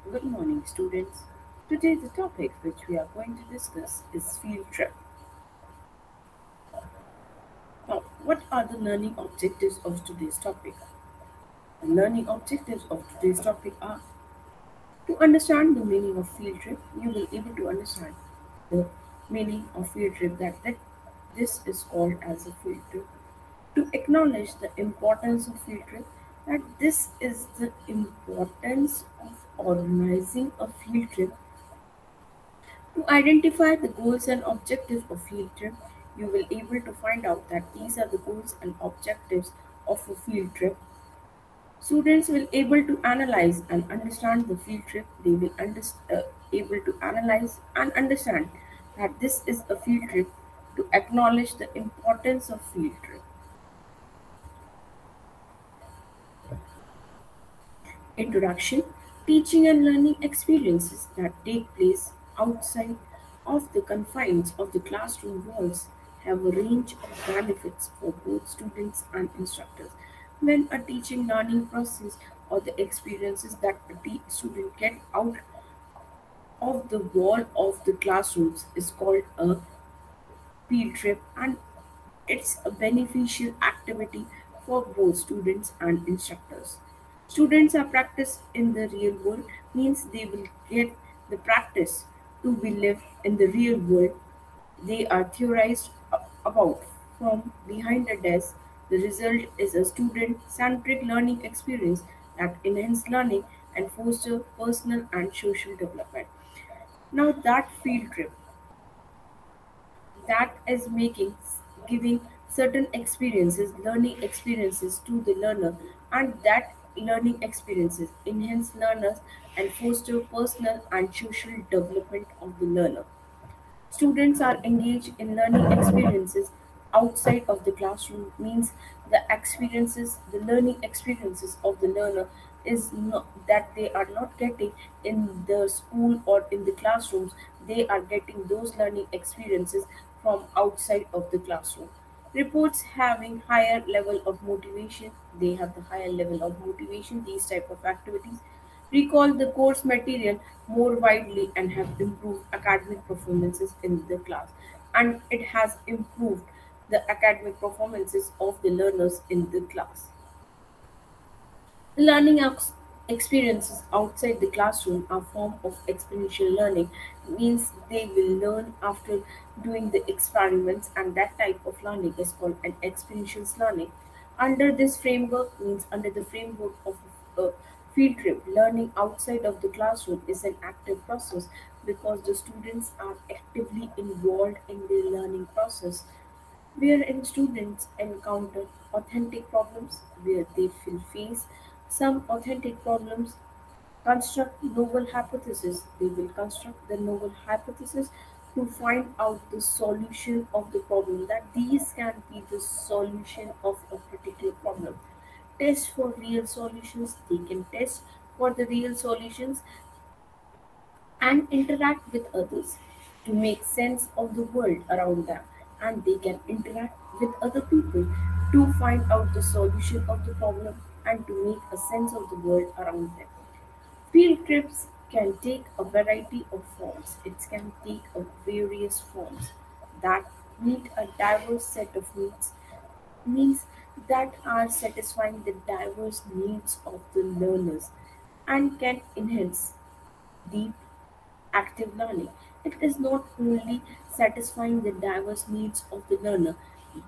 Good morning, students. Today, the topic which we are going to discuss is field trip. Now, what are the learning objectives of today's topic? The learning objectives of today's topic are to understand the meaning of field trip. You will able to understand the meaning of field trip that this is called as a field trip. To acknowledge the importance of field trip, that this is the importance of organizing a field trip. To identify the goals and objectives of field trip, you will able to find out that these are the goals and objectives of a field trip. Students will able to analyze and understand the field trip. They will able to analyze and understand that this is a field trip to acknowledge the importance of field trip. Introduction. Teaching and learning experiences that take place outside of the confines of the classroom walls have a range of benefits for both students and instructors. When a teaching learning process or the experiences that a student get out of the wall of the classrooms is called a field trip, and it's a beneficial activity for both students and instructors. Students are practiced in the real world means they will get the practice to be lived in the real world. They are theorized about from behind a desk. The result is a student-centric learning experience that enhance learning and foster personal and social development. Now that field trip that is making giving certain experiences learning experiences to the learner, and that learning experiences enhance learners and foster personal and social development of the learner. Students are engaged in learning experiences outside of the classroom means the learning experiences of the learner is not that they are not getting in the school or in the classrooms. They are getting those learning experiences from outside of the classroom. Reports having higher level of motivation, they have the higher level of motivation, these type of activities recall the course material more widely and have improved academic performances in the class, and it has improved the academic performances of the learners in the class. Learning experiences outside the classroom are form of experiential learning means they will learn after doing the experiments, and that type of learning is called an experiential learning. Under this framework means under the framework of a field trip, learning outside of the classroom is an active process because the students are actively involved in the learning process wherein students encounter authentic problems where they will face some authentic problems, construct novel hypotheses. They will construct the novel hypothesis to find out the solution of the problem, that these can be the solution of a particular problem. Test for real solutions. They can test for the real solutions and interact with others to make sense of the world around them, and they can interact with other people to find out the solution of the problem and to make a sense of the world around them. Field trips can take a variety of forms. It can take a various forms that meet a diverse set of needs, means that are satisfying the diverse needs of the learners and can enhance deep active learning. It is not only satisfying the diverse needs of the learner,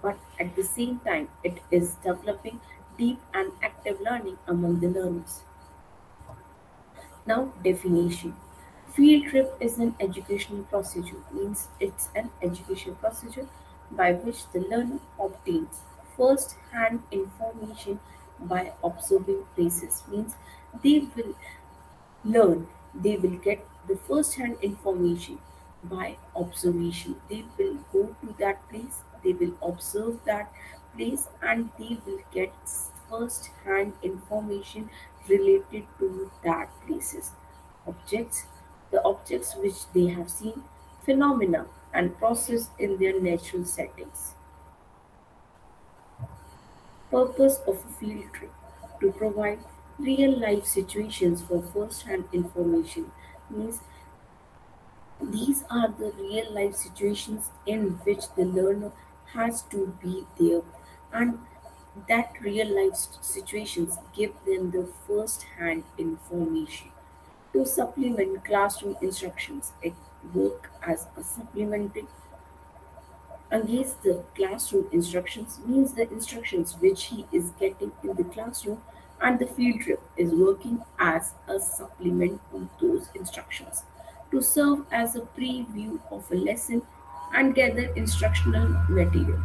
but at the same time, it is developing deep and active learning among the learners. Now, definition. Field trip is an educational procedure, means it's an educational procedure by which the learner obtains first hand information by observing places, means they will learn, they will get the first hand information by observation. They will go to that place, they will observe that place, and they will get first hand information related to that places. Objects, the objects which they have seen, phenomena and process in their natural settings. Purpose of a field trip: to provide Real life situations for first hand information means these are the real life situations in which the learner has to be there, and that real life situations give them the first hand information. To supplement classroom instructions, it work as a supplementary against the classroom instructions means the instructions which he is getting in the classroom, and the field trip is working as a supplement to those instructions to serve as a preview of a lesson and gather instructional material.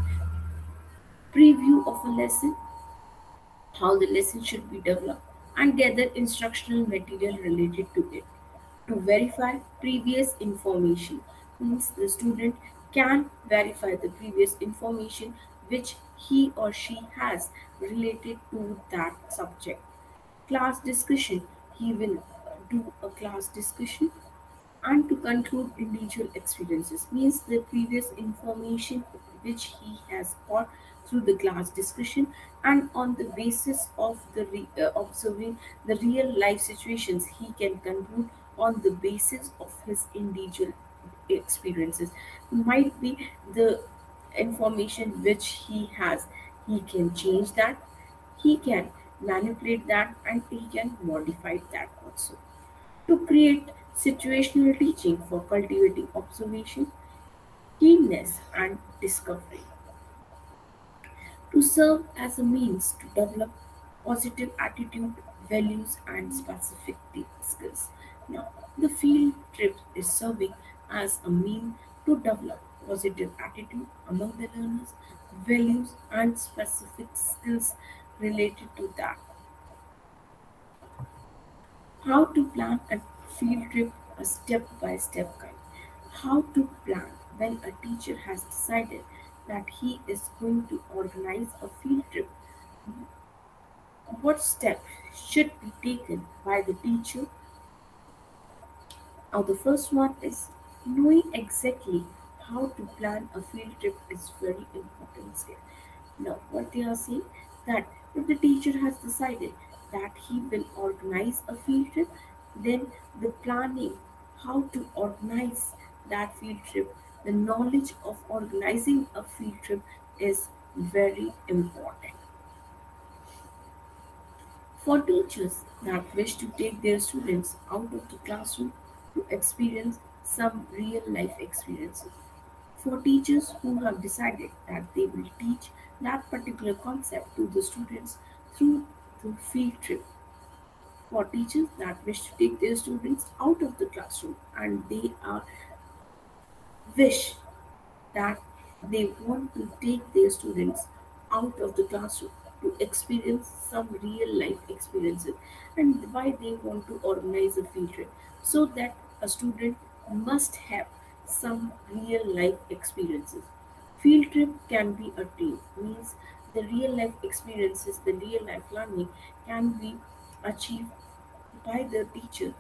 Preview of a lesson, how the lesson should be developed, and gather instructional material related to it. To verify previous information means the student can verify the previous information which he or she has related to that subject. Class discussion, he will do a class discussion, and to conclude individual experiences means the previous information which he has got through the class discussion, and on the basis of the observing the real life situations he can conclude on the basis of his individual experiences. Might be the information which he has, he can change that, he can manipulate that, and he can modify that also. To create situational teaching for cultivating observation, keenness, and discovery. To serve as a means to develop positive attitude, values, and specific skills. Now, the field trip is serving as a mean to develop positive attitude among the learners, values, and specific skills related to that. How to plan a field trip, a step-by-step guide. How to plan when a teacher has decided that he is going to organize a field trip. What steps should be taken by the teacher? Now, the first one is knowing exactly how to plan a field trip is very important here. Now, what they are saying that if the teacher has decided that he will organize a field trip, then the planning, how to organize that field trip, the knowledge of organizing a field trip is very important. For teachers that wish to take their students out of the classroom to experience some real life experiences. For teachers who have decided that they will teach that particular concept to the students through the field trip. For teachers that wish to take their students out of the classroom and they are wish that they want to take their students out of the classroom to experience some real life experiences, and why they want to organize a field trip so that a student must have some real life experiences. Field trip can be a team means the real life experiences, the real life learning can be achieved by the teacher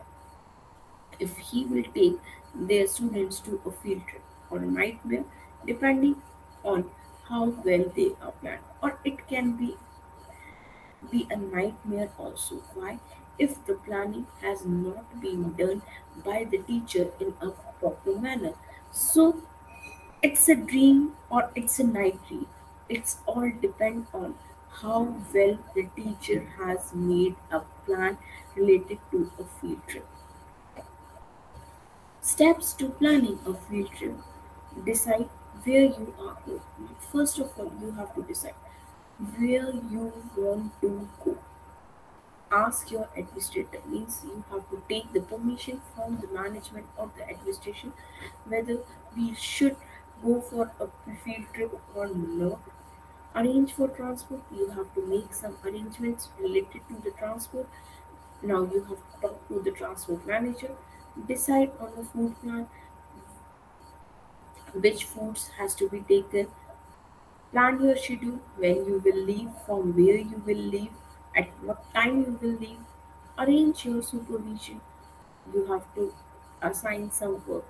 if he will take their students to a field trip or a nightmare, depending on how well they are planned. Or it can be a nightmare also. Why? If the planning has not been done by the teacher in a proper manner. So it's a dream or it's a night dream. It's all depend on how well the teacher has made a plan related to a field trip. Steps to planning a field trip. Decide where you are going. First of all, you have to decide where you want to go. Ask your administrator means you have to take the permission from the management or the administration whether we should go for a field trip or not. Arrange for transport. You have to make some arrangements related to the transport. Now you have to talk to the transport manager. Decide on a food plan, which foods has to be taken. Plan your schedule when you will leave, from where you will leave, at what time you will leave. Arrange your supervision. You have to assign some work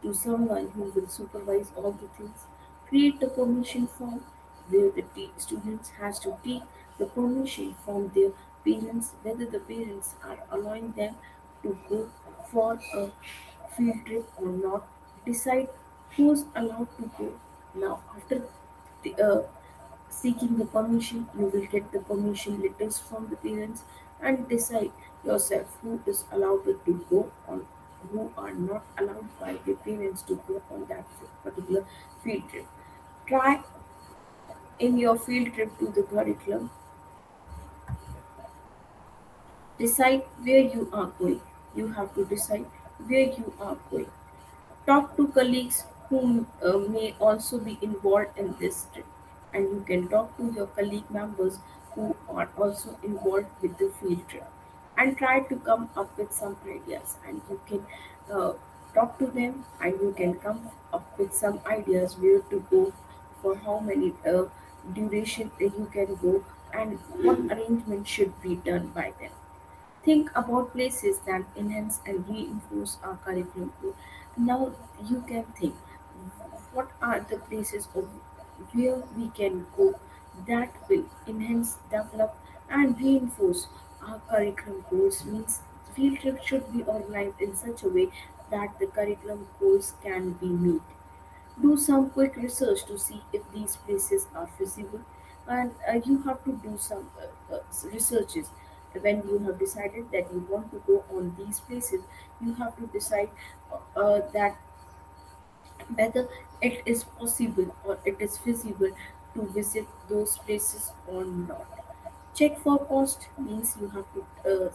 to someone who will supervise all the things. Create a permission form where the students has to take the permission from their parents whether the parents are allowing them to go for a field trip or not, decide who's allowed to go. Now, after seeking the permission, you will get the permission letters from the parents and decide yourself who is allowed to go on, who are not allowed by the parents to go on that particular field trip. Try in your field trip to the curriculum, decide where you are going. You have to decide where you are going. Talk to colleagues who may also be involved in this trip, and you can talk to your colleague members who are also involved with the field trip and try to come up with some ideas. And you can talk to them and you can come up with some ideas where to go, for how many duration you can go, and what arrangement should be done by them. Think about places that enhance and reinforce our curriculum. Now you can think what are the places of where we can go that will enhance, develop, and reinforce our curriculum goals. Means field trip should be organized in such a way that the curriculum goals can be met. Do some quick research to see if these places are feasible, and you have to do some researches. When you have decided that you want to go on these places, you have to decide that whether it is possible or it is feasible to visit those places or not. Check for cost means you have to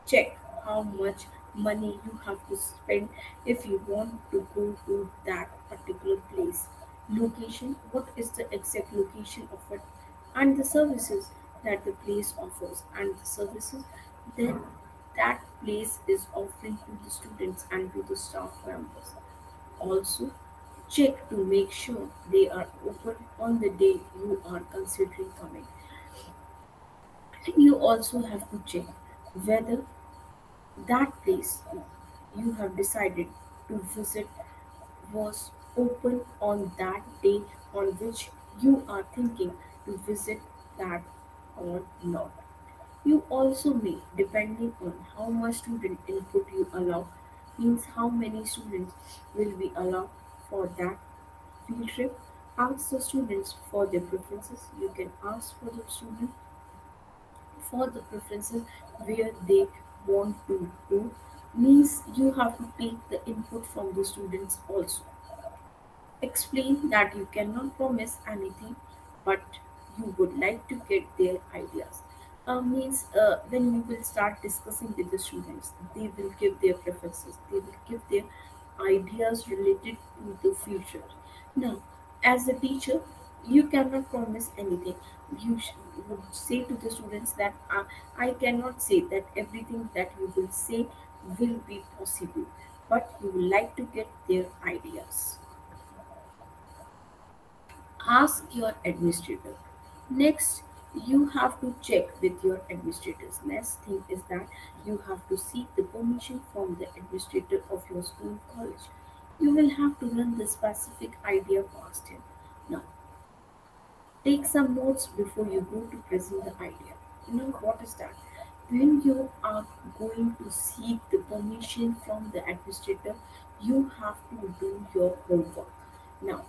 check how much money you have to spend if you want to go to that particular place. Location, what is the exact location of it, and the services that the place offers, and the services that that place is offering to the students and to the staff members. Also, check to make sure they are open on the day you are considering coming. And you also have to check whether that place you have decided to visit was open on that day on which you are thinking to visit that or not. You also may, depending on how much student input you allow, means how many students will be allowed for that field trip. Ask the students for their preferences. You can ask for the student for the preferences where they want to go. Means you have to take the input from the students also. Explain that you cannot promise anything, but you would like to get their ideas. Means when you will start discussing with the students, they will give their preferences, they will give their ideas related to the future. Now, as a teacher, you cannot promise anything. You would say to the students that I cannot say that everything that you will say will be possible, but you would like to get their ideas. Ask your administrator. Next, you have to check with your administrators. Next thing is that you have to seek the permission from the administrator of your school college. You will have to run the specific idea past him. Now, take some notes before you go to present the idea. You know what is that? When you are going to seek the permission from the administrator, you have to do your homework. Now,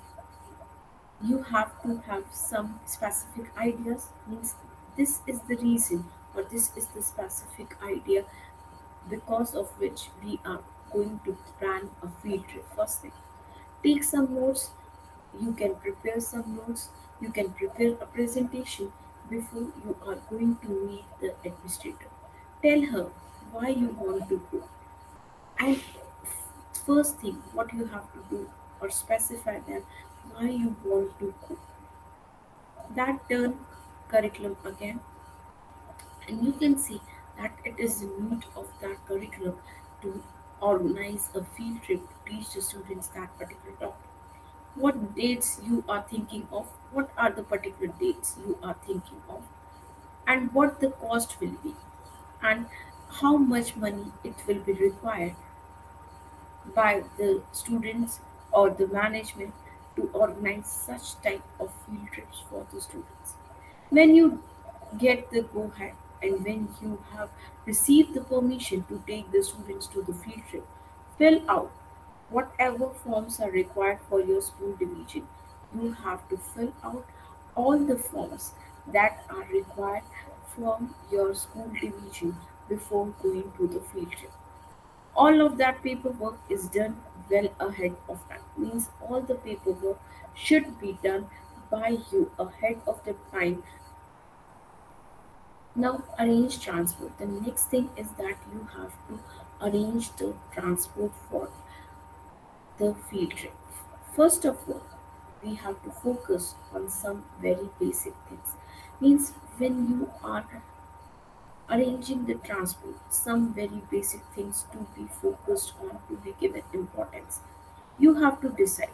you have to have some specific ideas. Means this is the reason or this is the specific idea because of which we are going to plan a field trip. First thing, take some notes. You can prepare some notes. You can prepare a presentation before you are going to meet the administrator. Tell her why you want to go, and first thing what you have to do or specify them why you want to go. That turn curriculum again, and you can see that it is the need of that curriculum to organize a field trip to teach the students that particular topic. What dates you are thinking of, what are the particular dates you are thinking of, and what the cost will be, and how much money it will be required by the students or the management to organize such type of field trips for the students. When you get the go ahead, and when you have received the permission to take the students to the field trip, fill out whatever forms are required for your school division. You have to fill out all the forms that are required from your school division before going to the field trip. All of that paperwork is done well ahead of time. Means all the paperwork should be done by you ahead of the time. Now arrange transport. The next thing is that you have to arrange the transport for the field trip. First of all, we have to focus on some very basic things. Means when you are arranging the transport, some very basic things to be focused on, to be given importance. You have to decide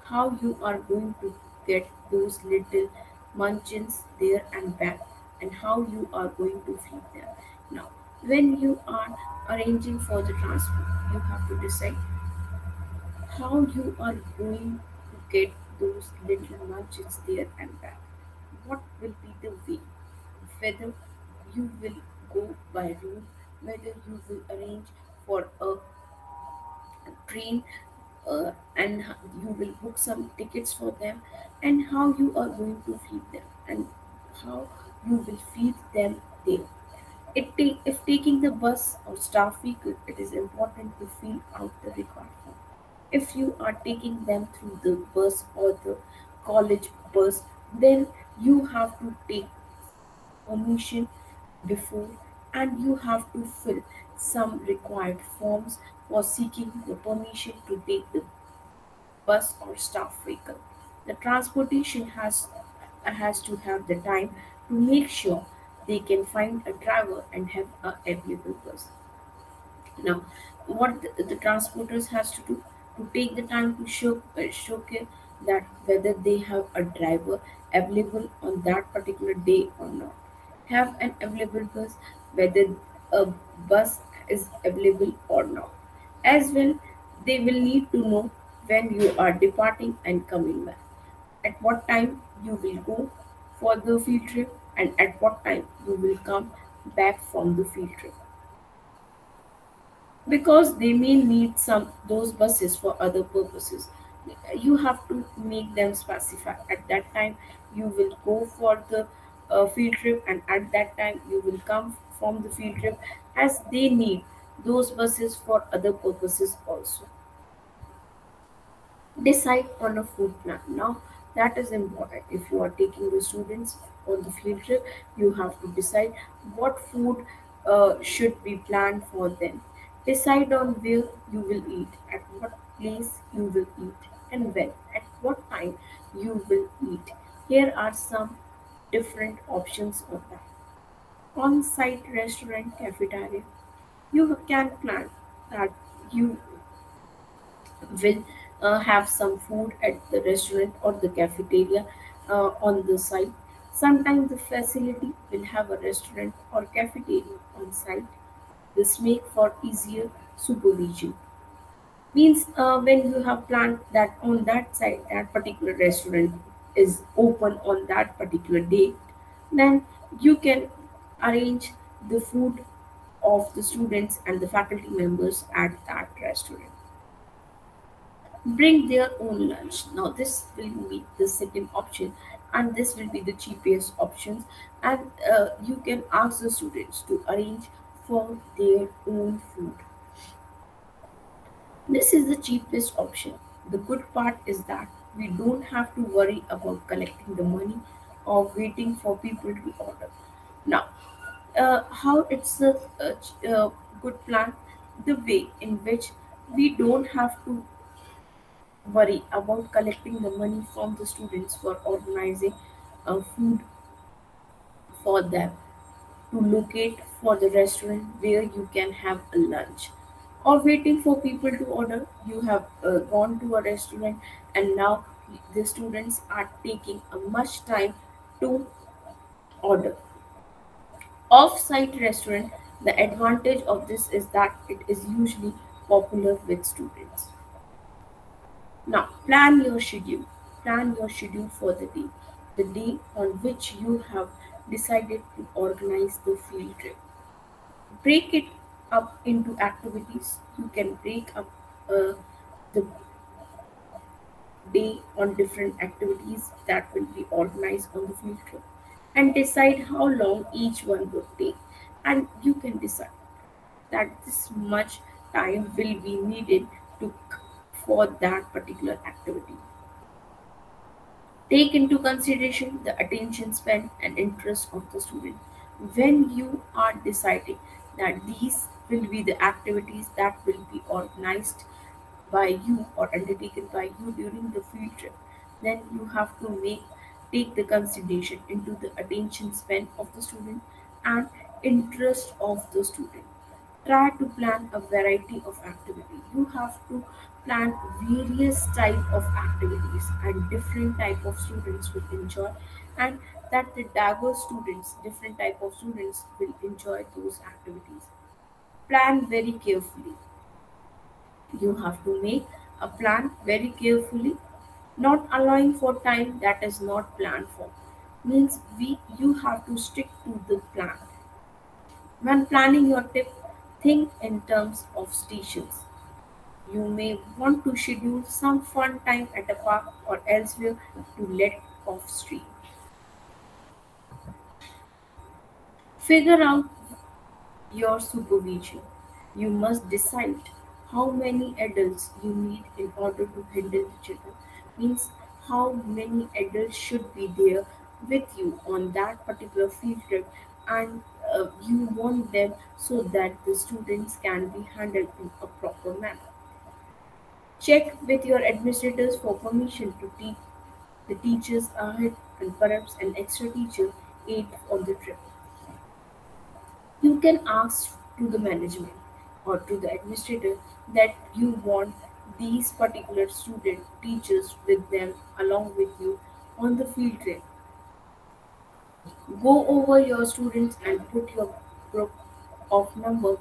how you are going to get those little munchkins there and back, and how you are going to feed them. Now, when you are arranging for the transport, you have to decide how you are going to get those little munchkins there and back. What will be the way? Whether you will go by road, whether you will arrange for a train, you will book some tickets for them, and how you are going to feed them, and how you will feed them there. If taking the bus or staff vehicle, it is important to fill out the required form. If you are taking them through the bus or the college bus, then you have to take permission before, and you have to fill some required forms for seeking the permission to take the bus or staff vehicle. The transportation has to have the time to make sure they can find a driver and have a available bus. Now, what the transporters has to do to take the time to showcase that whether they have a driver available on that particular day or not, have an available bus, whether a bus is available or not. As well, they will need to know when you are departing and coming back, at what time you will go for the field trip, and at what time you will come back from the field trip, because they may need some those buses for other purposes. You have to make them specify at that time you will go for the field trip, and at that time you will come from the field trip, as they need those buses for other purposes also. Decide on a food plan. Now, that is important. If you are taking the students on the field trip, you have to decide what food should be planned for them. Decide on where you will eat, at what place you will eat, and when, at what time you will eat. Here are some different options of that. On site restaurant cafeteria, you can plan that you will have some food at the restaurant or the cafeteria on the site. Sometimes the facility will have a restaurant or cafeteria on site. This make for easier supervision. Means when you have planned that on that site that particular restaurant is open on that particular day, then you can arrange the food of the students and the faculty members at that restaurant. Bring their own lunch. Now, this will be the second option, and this will be the cheapest options. And you can ask the students to arrange for their own food. This is the cheapest option. The good part is that we don't have to worry about collecting the money or waiting for people to order. Now, how it's a good plan? The way in which we don't have to worry about collecting the money from the students for organizing food for them, to locate for the restaurant where you can have a lunch, or waiting for people to order. You have gone to a restaurant, and now the students are taking a much time to order. Off-site restaurant, the advantage of this is that it is usually popular with students. Now, plan your schedule. Plan your schedule for the day on which you have decided to organize the field trip. Break it up into activities. You can break up the day on different activities that will be organized on the field trip and decide how long each one would take. And you can decide that this much time will be needed to for that particular activity. Take into consideration the attention span and interest of the student. When you are deciding that these will be the activities that will be organized by you or undertaken by you during the field trip, then you have to take the consideration into the attention span of the student and interest of the student. Try to plan a variety of activity. You have to plan various type of activities and different type of students will enjoy, and that the diverse students, different type of students will enjoy those activities. Plan very carefully. You have to make a plan very carefully. Not allowing for time that is not planned for means we you have to stick to the plan. When planning your trip, think in terms of stations. You may want to schedule some fun time at a park or elsewhere to let off steam. Figure out your supervision. You must decide how many adults you need in order to handle the children. Means how many adults should be there with you on that particular field trip, and you want them so that the students can be handled in a proper manner. Check with your administrators for permission to teach the teachers ahead and perhaps an extra teacher aid on the trip. You can ask to the management or to the administrator that you want these particular student teachers with them along with you on the field trip. Go over your students and put your group of number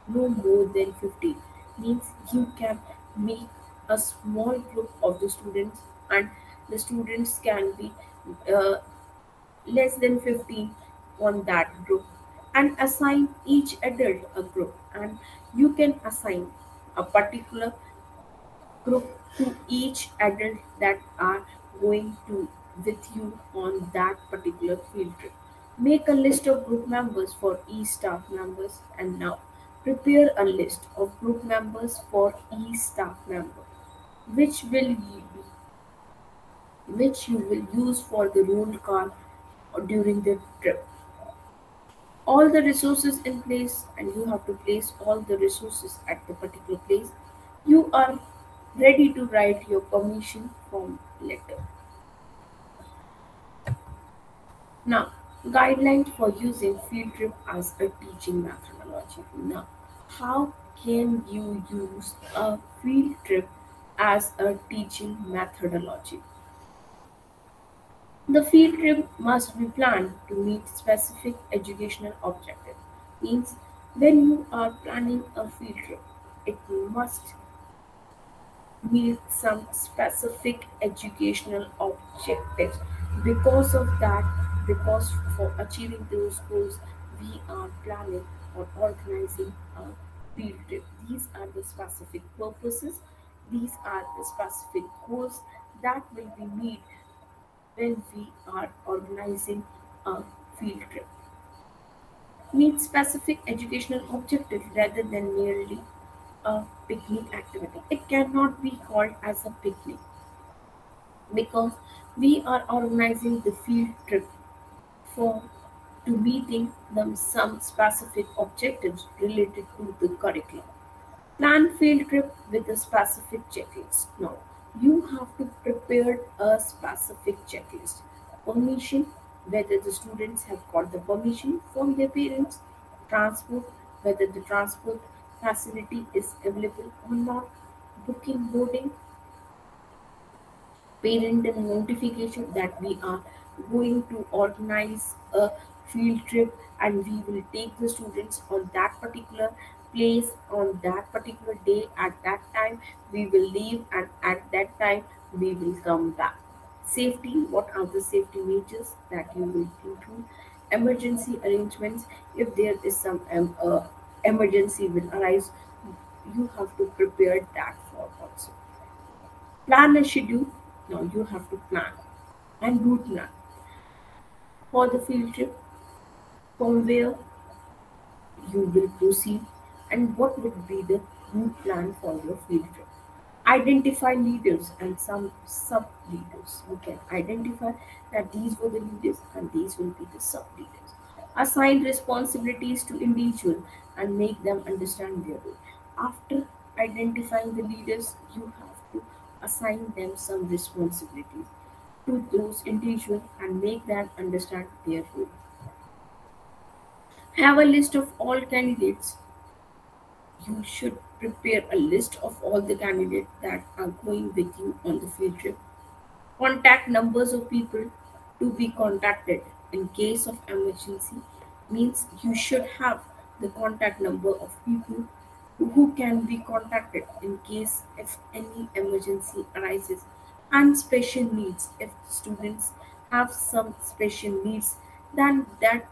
no more than 50. Means you can make a small group of the students, and the students can be uh, less than 15 on that group, and assign each adult a group, and you can assign a particular group to each adult that are going to with you on that particular field trip. Make a list of group members for each staff members, and now prepare a list of group members for each staff member, which will you, which you will use for the roll call during the trip. All the resources in place, and you have to place all the resources at the particular place. You are ready to write your permission form letter. Now, guidelines for using field trip as a teaching methodology. Now, how can you use a field trip as a teaching methodology? The field trip must be planned to meet specific educational objectives. Means when you are planning a field trip, it must meet some specific educational objectives. Because of that, because for achieving those goals, we are planning or organizing a field trip. These are the specific purposes, these are the specific goals that will be met when we are organizing a field trip. Meet specific educational objectives rather than merely a picnic activity. It cannot be called as a picnic because we are organizing the field trip for to meeting them some specific objectives related to the curriculum. Plan field trip with a specific checklist. Now, you have to prepare a specific checklist. Permission, whether the students have got the permission from their parents. Transport, whether the transport facility is available or not. Booking boarding, parental notification that we are going to organize a field trip and we will take the students on that particular place on that particular day. At that time we will leave, and at that time we will come back. Safety, what are the safety measures that you will include? Emergency arrangements, if there is some emergency will arise, you have to prepare that for also. Plan a schedule, now you have to plan and route plan for the field trip, from where you will proceed, and what would be the route plan for your field trip. Identify leaders and some sub leaders. You can identify that these were the leaders and these will be the sub leaders. Assign responsibilities to individual and make them understand their role. After identifying the leaders, you have to assign them some responsibilities to those individuals and make them understand their role. Have a list of all candidates. You should prepare a list of all the candidates that are going with you on the field trip. Contact numbers of people to be contacted in case of emergency, means you should have the contact number of people who can be contacted in case if any emergency arises. And special needs, if students have some special needs, then that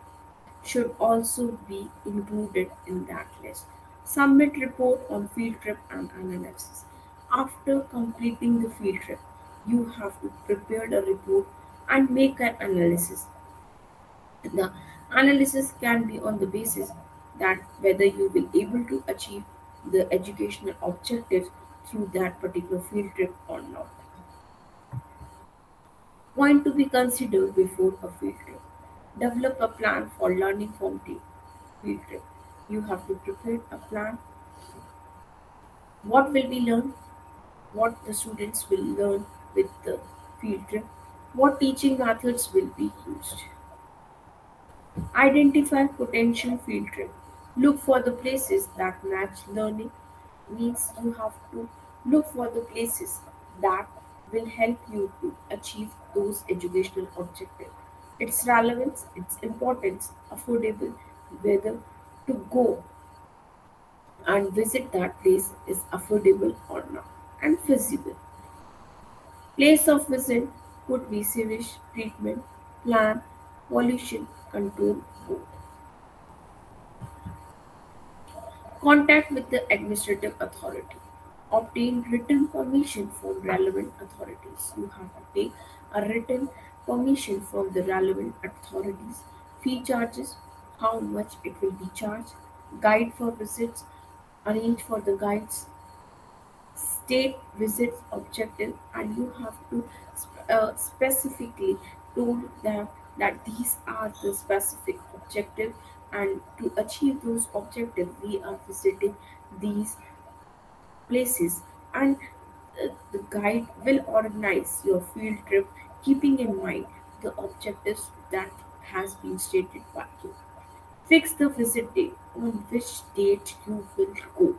should also be included in that list. Submit report on field trip and analysis. After completing the field trip, you have to prepare the report and make an analysis. The analysis can be on the basis that whether you will able to achieve the educational objectives through that particular field trip or not. Point to be considered before a field trip. Develop a plan for learning from the field trip. You have to prepare a plan. What will be learned? What the students will learn with the field trip? What teaching methods will be used? Identify potential field trip. Look for the places that match learning, means you have to look for the places that will help you to achieve those educational objectives. Its relevance, its importance, affordable, whether to go and visit that place is affordable or not, and feasible. Place of visit could be sewage treatment plant, pollution control board. Contact with the administrative authority. Obtain written permission from relevant authorities. You have to take a written permission from the relevant authorities. Fee charges, how much it will be charged. Guide for visits, arrange for the guides. State visits objective, and you have to specifically told them that these are the specific objective, and to achieve those objectives we are visiting these places. And the guide will organize your field trip keeping in mind the objectives that has been stated by you. Fix the visit date, on which date you will go.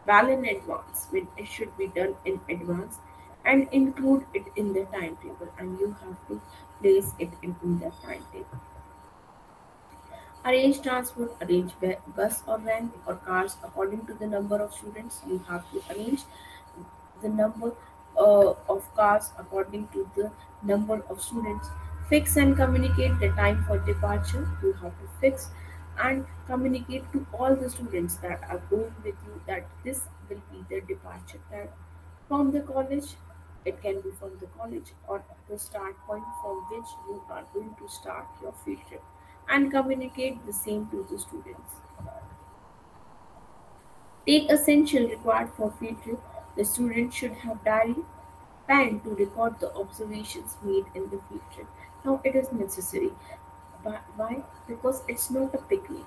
Well in advance, when it should be done in advance, and include it in the timetable, and you have to place it in the timetable. Arrange transport, arrange bus or van or cars according to the number of students. You have to arrange the number of cars according to the number of students. Fix and communicate the time for departure. You have to fix and communicate to all the students that are going with you that this will be their departure time from the college. It can be from the college or the start point from which you are going to start your field trip, and communicate the same to the students. Take essential required for field trip. The student should have diary, pen to record the observations made in the field trip. Now it is necessary. But why? Because it's not a picnic.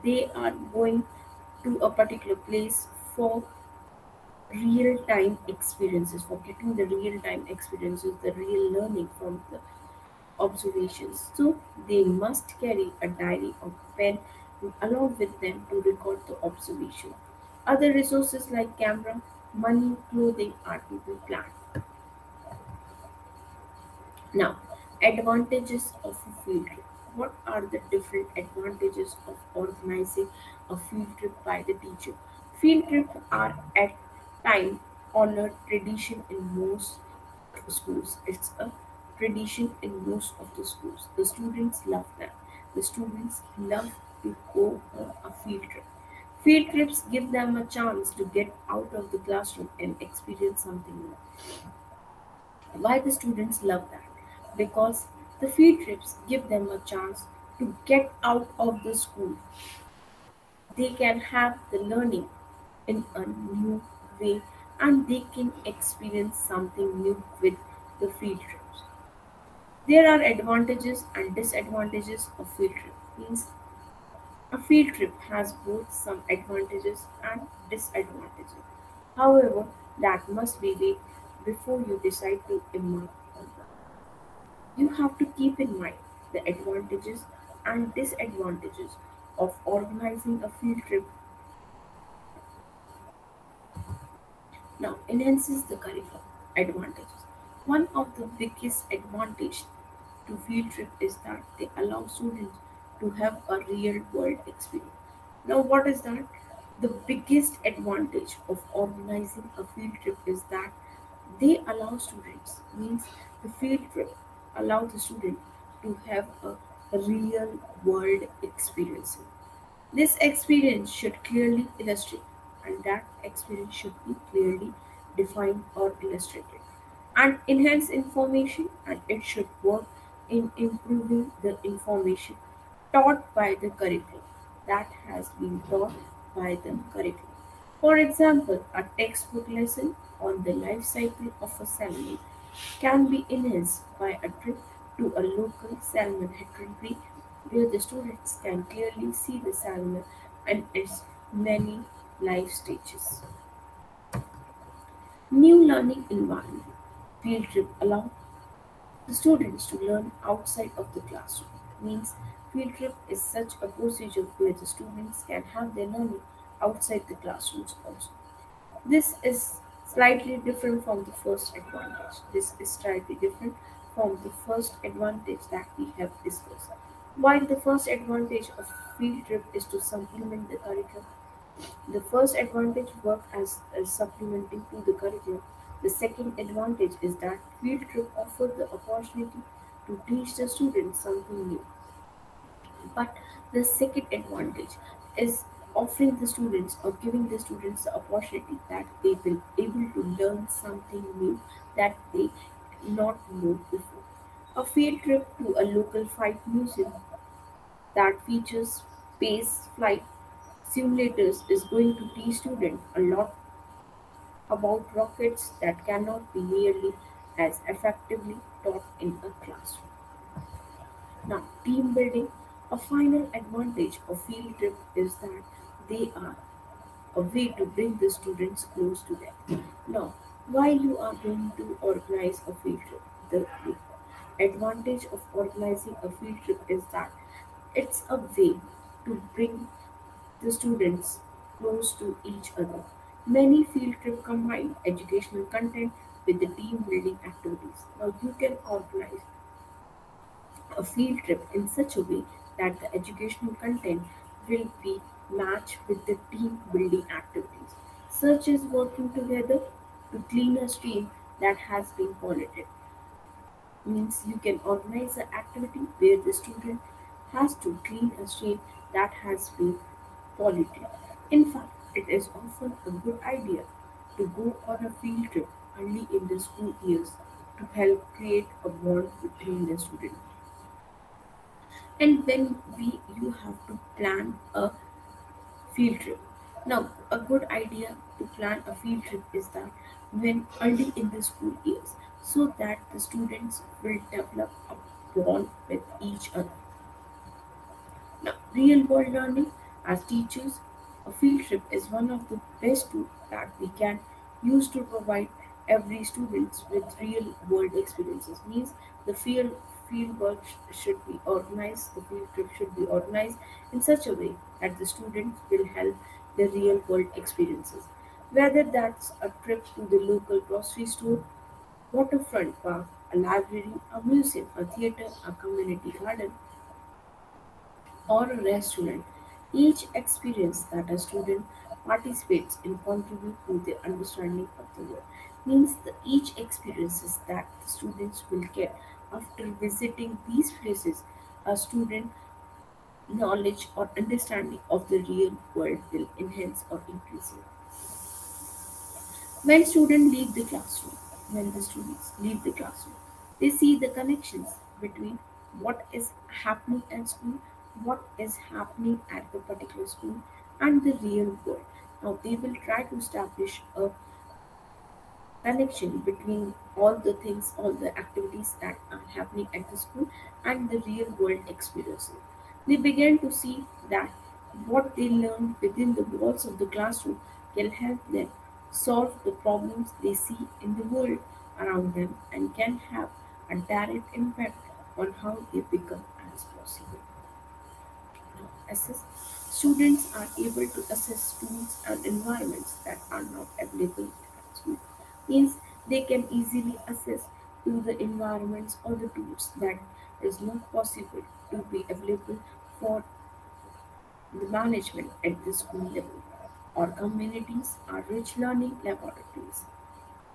They are going to a particular place for real time experiences, for getting the real time experiences, the real learning from the observations. So they must carry a diary or pen along with them to record the observation. Other resources like camera, money, clothing are to be planned. Now, advantages of a field trip. What are the different advantages of organizing a field trip by the teacher? Field trips are at time honored tradition in most schools. It's a tradition in most of the schools. The students love them. The students love to go on a field trip. Field trips give them a chance to get out of the classroom and experience something new. Why the students love that? Because the field trips give them a chance to get out of the school. They can have the learning in a new way and they can experience something new with the field trips. There are advantages and disadvantages of field trip. Means a field trip has both some advantages and disadvantages. However, that must be weighed before you decide to embark on one. You have to keep in mind the advantages and disadvantages of organizing a field trip. Now, enhances the curriculum. Advantages. One of the biggest advantage to field trip is that they allow students to have a real world experience. Now, what is that? The biggest advantage of organizing a field trip is that they allow students, means the field trip allow the student to have a real world experience. This experience should clearly illustrate, and that experience should be clearly defined or illustrated, and enhance information, and it should work in improving the information taught by the curriculum that has been taught by the curriculum. For example, a textbook lesson on the life cycle of a salmon can be enhanced by a trip to a local salmon hatchery where the students can clearly see the salmon and its many life stages. New learning environment. Field trip allow the students to learn outside of the classroom. Means field trip is such a procedure where the students can have their learning outside the classrooms also. This is slightly different from the first advantage. This is slightly different from the first advantage that we have discussed. While the first advantage of field trip is to supplement the curriculum, the first advantage work as supplementing to the curriculum. The second advantage is that field trip offers the opportunity to teach the students something new. But the second advantage is offering the students or giving the students the opportunity that they will able to learn something new that they not know before. A field trip to a local flight museum that features space flight simulators is going to teach students a lot about rockets that cannot be nearly as effectively taught in a classroom. Now, team building. A final advantage of field trip is that they are a way to bring the students close together. Now, why you are going to organize a field trip? The advantage of organizing a field trip is that it's a way to bring the students close to each other. Many field trips combine educational content with the team building activities. Now you can organize a field trip in such a way that the educational content will be matched with the team building activities, such as working together to clean a stream that has been polluted. Means you can organize an activity where the student has to clean a stream that has been polluted. In fact, it is often a good idea to go on a field trip early in the school years to help create a bond between the students. And when we you have to plan a field trip. Now, a good idea to plan a field trip is that when early in the school years, so that the students will develop a bond with each other. Now, real world learning as teachers, a field trip is one of the best tools that we can use to provide every students with real world experiences. Means the field work should be organized, the field trip should be organized in such a way that the students will help the real world experiences. Whether that's a trip to the local grocery store, waterfront park, a library, a museum, a theater, a community garden, or a restaurant. Each experience that a student participates in contribute to their understanding of the world. Means that each experiences that the students will get After visiting these places, a student knowledge or understanding of the real world will enhance or increase it. When students leave the classroom, when the students leave the classroom, they see the connections between what is happening at school, what is happening at the particular school, and the real world. Now they will try to establish a connection between all the things, all the activities that are happening at the school and the real world experiences. They began to see that what they learned within the walls of the classroom can help them solve the problems they see in the world around them and can have a direct impact on how they become as possible. Now, assess. Students are able to assess tools and environments that are not available at school. Means they can easily assess to the environments or the tools that is not possible to be available for the management at the school level. Or communities are rich learning laboratories.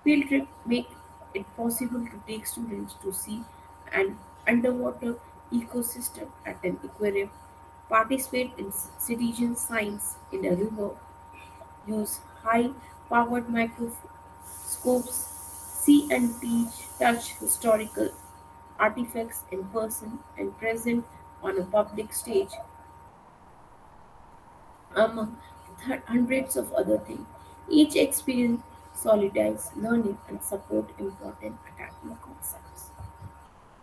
Field trip make it possible to take students to see an underwater ecosystem at an aquarium, participate in citizen science in a river, use high-powered microscopes, see and touch historical artifacts in person and present on a public stage, among hundreds of other things. Each experience solidifies learning and support important academic concepts.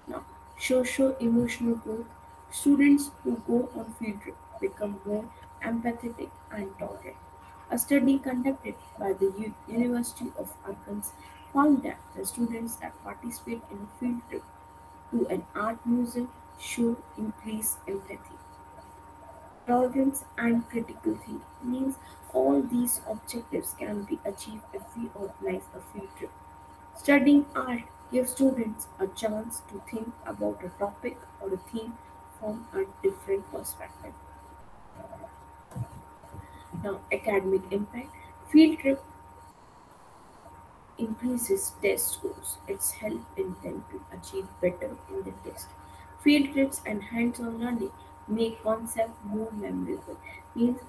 Now, socio-emotional growth. Students who go on field trip become more empathetic and tolerant. A study conducted by the University of Arkansas found that the students that participate in a field trip to an art museum show increased empathy, tolerance, and critical thinking. Means all these objectives can be achieved if we organize a field trip. Studying art gives students a chance to think about a topic or a theme from a different perspective. Now, academic impact. Field trip increases test scores. It's help in them to achieve better in the test. Field trips and hands-on learning make concept more memorable. Means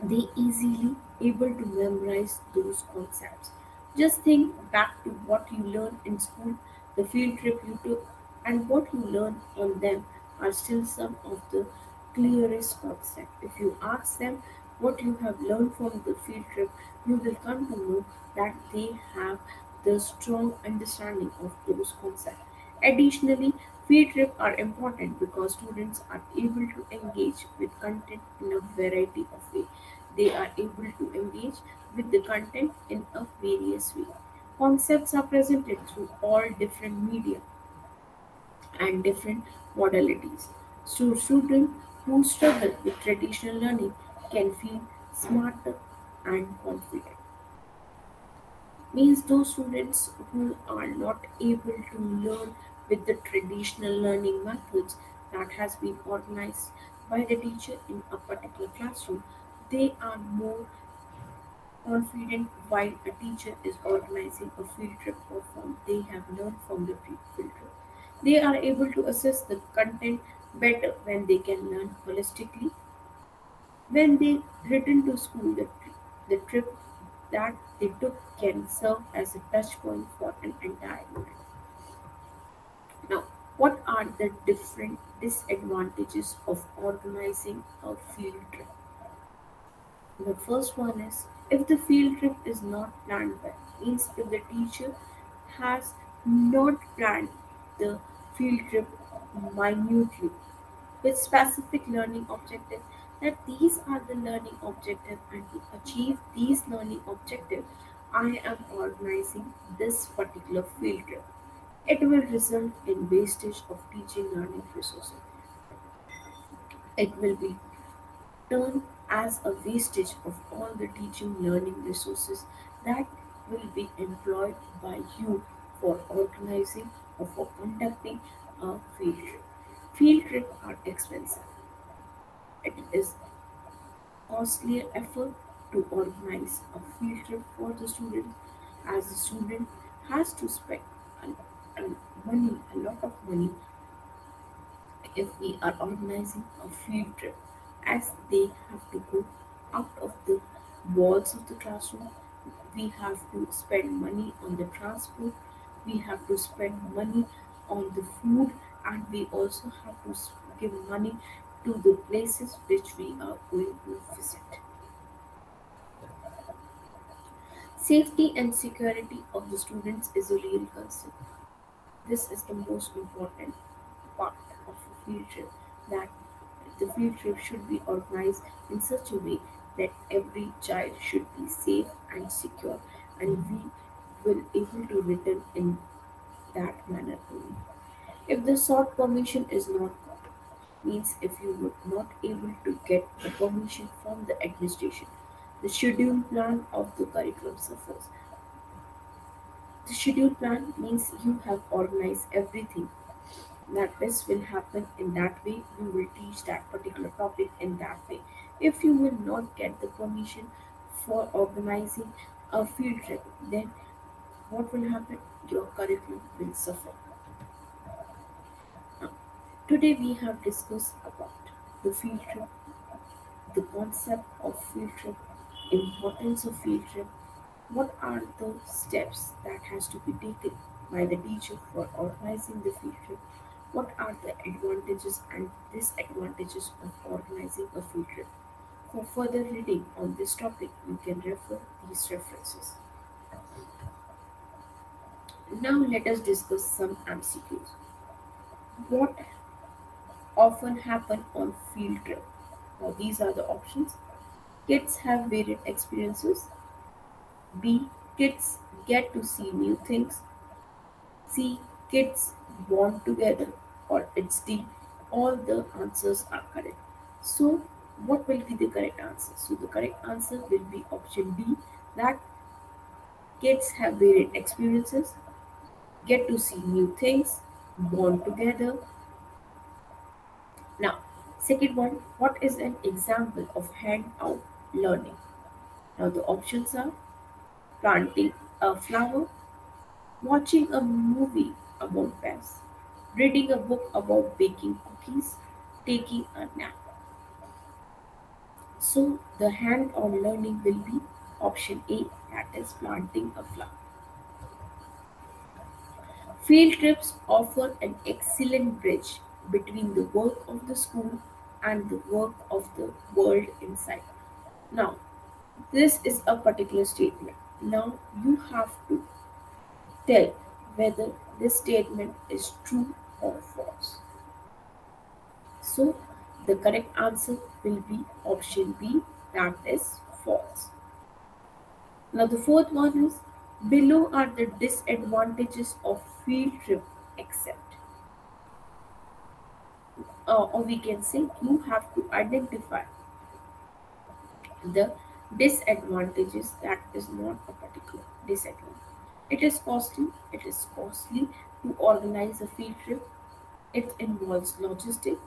they easily able to memorize those concepts. Just think back to what you learned in school, the field trip you took, and what you learned on them are still some of the clearest concepts. If you ask them what you have learned from the field trip, you will come to know that they have the strong understanding of those concepts. Additionally, field trips are important because students are able to engage with content in a variety of ways. They are able to engage with the content in a various way. Concepts are presented through all different media and different modalities. So students who struggle with traditional learning can feel smarter and confident. Means those students who are not able to learn with the traditional learning methods that has been organized by the teacher in a particular classroom, they are more confident while a teacher is organizing a field trip or from they have learned from the field trip. They are able to assess the content better when they can learn holistically. When they return to school, the trip that they took can serve as a touch point for an entire life. Now, what are the different disadvantages of organizing a field trip? The first one is if the field trip is not planned well, means if the teacher has not planned the field trip minutely with specific learning objectives, that these are the learning objectives and to achieve these learning objectives, I am organizing this particular field trip. It will result in wastage of teaching learning resources. It will be turned as a wastage of all the teaching learning resources that will be employed by you for organizing or for conducting a field trip. Field trips are expensive. It is costlier effort to organize a field trip for the student as the student has to spend a lot of money if we are organizing a field trip, as they have to go out of the walls of the classroom. We have to spend money on the transport, we have to spend money on the food, and we also have to give money to the places which we are going to visit. Safety and security of the students is a real concern. This is the most important part of a field trip, that the field trip should be organized in such a way that every child should be safe and secure, and we will able to return in that manner only. If the sought permission is not got, means if you were not able to get the permission from the administration, the schedule plan of the curriculum suffers. The schedule plan means you have organized everything, that this will happen in that way, you will teach that particular topic in that way. If you will not get the permission for organizing a field trip, then what will happen? Your curriculum will suffer. Now, today we have discussed about the field trip, the concept of field trip, importance of field trip, what are the steps that has to be taken by the teacher for organizing the field trip? What are the advantages and disadvantages of organizing a field trip? For further reading on this topic, you can refer these references. Now let us discuss some MCQs. What often happen on field trip? Now these are the options. Kids have varied experiences. B. Kids get to see new things. C. Kids bond together, or it's D. All the answers are correct. So, what will be the correct answer? So, the correct answer will be option B, that kids have varied experiences, get to see new things, bond together. Now, second one, what is an example of hand-out learning? Now, the options are planting a flower, watching a movie about pets, reading a book about baking cookies, taking a nap. So the hand-on learning will be option A, that is planting a flower. Field trips offer an excellent bridge between the work of the school and the work of the world inside. Now, this is a particular statement. Now you have to tell whether this statement is true or false. So the correct answer will be option B, that is false. Now the fourth one is, below are the disadvantages of field trip except. Or we can say you have to identify the disadvantages, that is not a particular disadvantage. It is costly to organize a field trip. It involves logistics,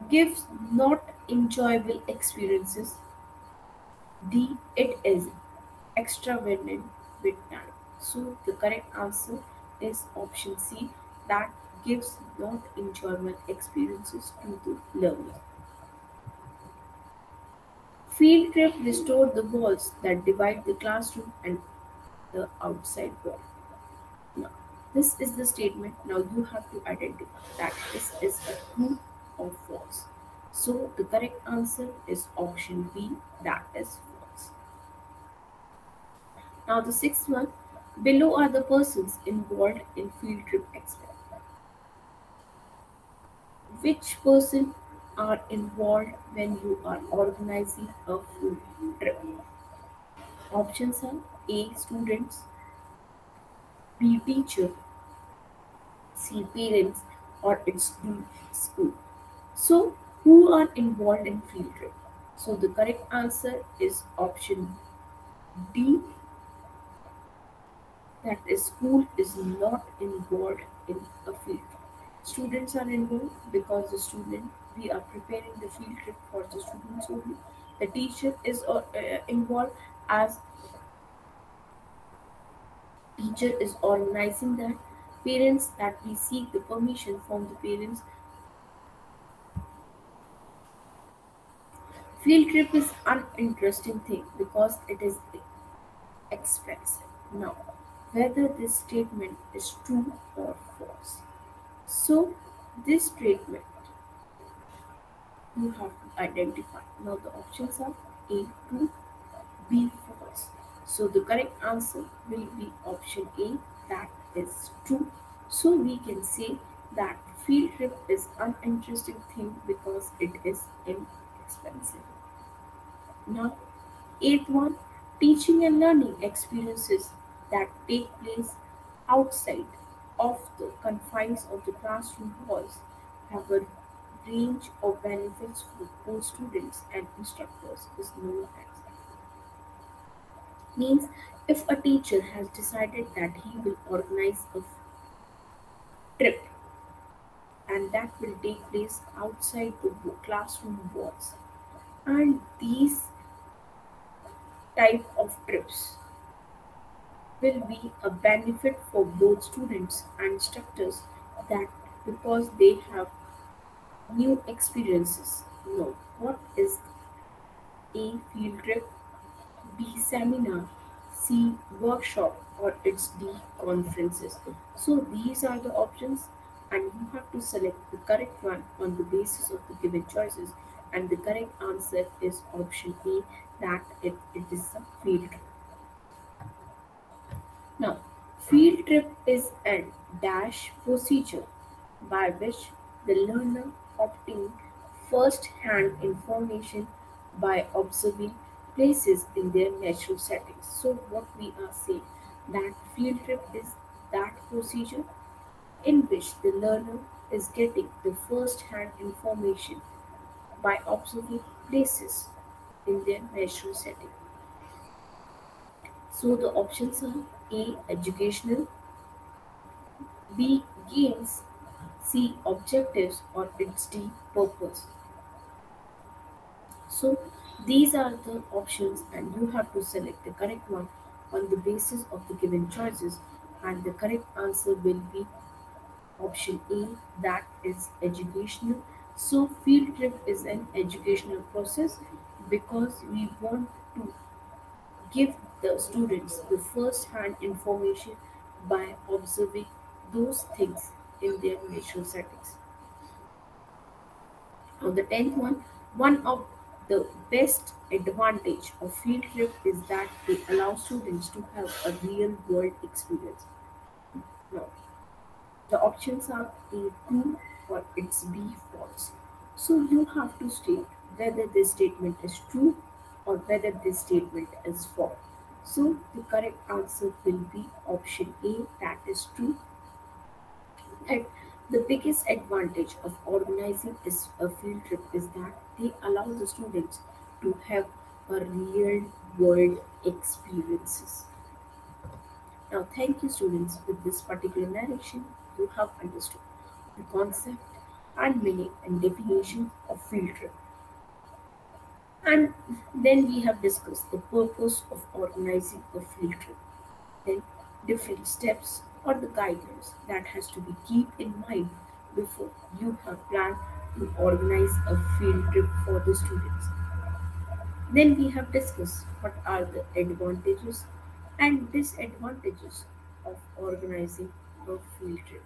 gives not enjoyable experiences. D. It is extravagant with time. So the correct answer is option C, that gives not enjoyable experiences to the learner. Field trip restored the walls that divide the classroom and the outside world. Now, this is the statement. Now you have to identify that this is a true or false. So the correct answer is option B, that is false. Now the sixth one, below are the persons involved in field trip experiment. Which person are involved when you are organizing a field trip? Options are A. Students, B. Teacher, C. Parents, or it's D. School. So who are involved in field trip? So the correct answer is option D, that is school is not involved in a field trip. Students are involved because the student, we are preparing the field trip for the students only. The teacher is involved, as teacher is organizing that, Parents that we seek the permission from the parents. Field trip is uninteresting thing because it is expensive. Now, whether this statement is true or false. So, this statement you have to identify. Now, the options are A, true, B, false. So, the correct answer will be option A, that is true. So, we can say that field trip is uninteresting thing because it is inexpensive. Now, eighth one, teaching and learning experiences that take place outside of the confines of the classroom walls have a range of benefits for both students and instructors is known as. Means if a teacher has decided that he will organize a trip and that will take place outside the classroom walls, and these type of trips will be a benefit for both students and instructors that because they have new experiences. Know what is A field trip, B seminar, C workshop, or it's D conferences. So these are the options, and you have to select the correct one on the basis of the given choices. And the correct answer is option A, that it is a field trip. Now, field trip is a dash procedure by which the learner obtains first-hand information by observing places in their natural settings. So, what we are saying that field trip is that procedure in which the learner is getting the first-hand information by observing places in their natural setting. So, the options are A. Educational, B. Games, C. Objectives, or its D. Purpose. So these are the options, and you have to select the correct one on the basis of the given choices, and the correct answer will be option A, that is educational. So field trip is an educational process because we want to give the students the first hand information by observing those things in their natural settings. On the tenth one of the best advantage of field trip is that they allow students to have a real world experience. Now, the options are A true or it's B false. So you have to state whether this statement is true or whether this statement is false. So the correct answer will be option A, that is true. And the biggest advantage of organizing is a field trip is that they allow the students to have a real world experiences. Now, thank you, students. With this particular narration, you have understood the concept and meaning and definition of field trip. And then we have discussed the purpose of organizing a field trip. Then different steps or the guidelines that has to be keep in mind before you have planned to organize a field trip for the students. Then we have discussed what are the advantages and disadvantages of organizing a field trip.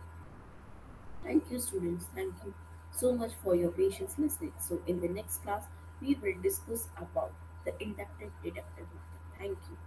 Thank you, students. Thank you so much for your patience listening. So in the next class we will discuss about the inductive deductive method. Thank you.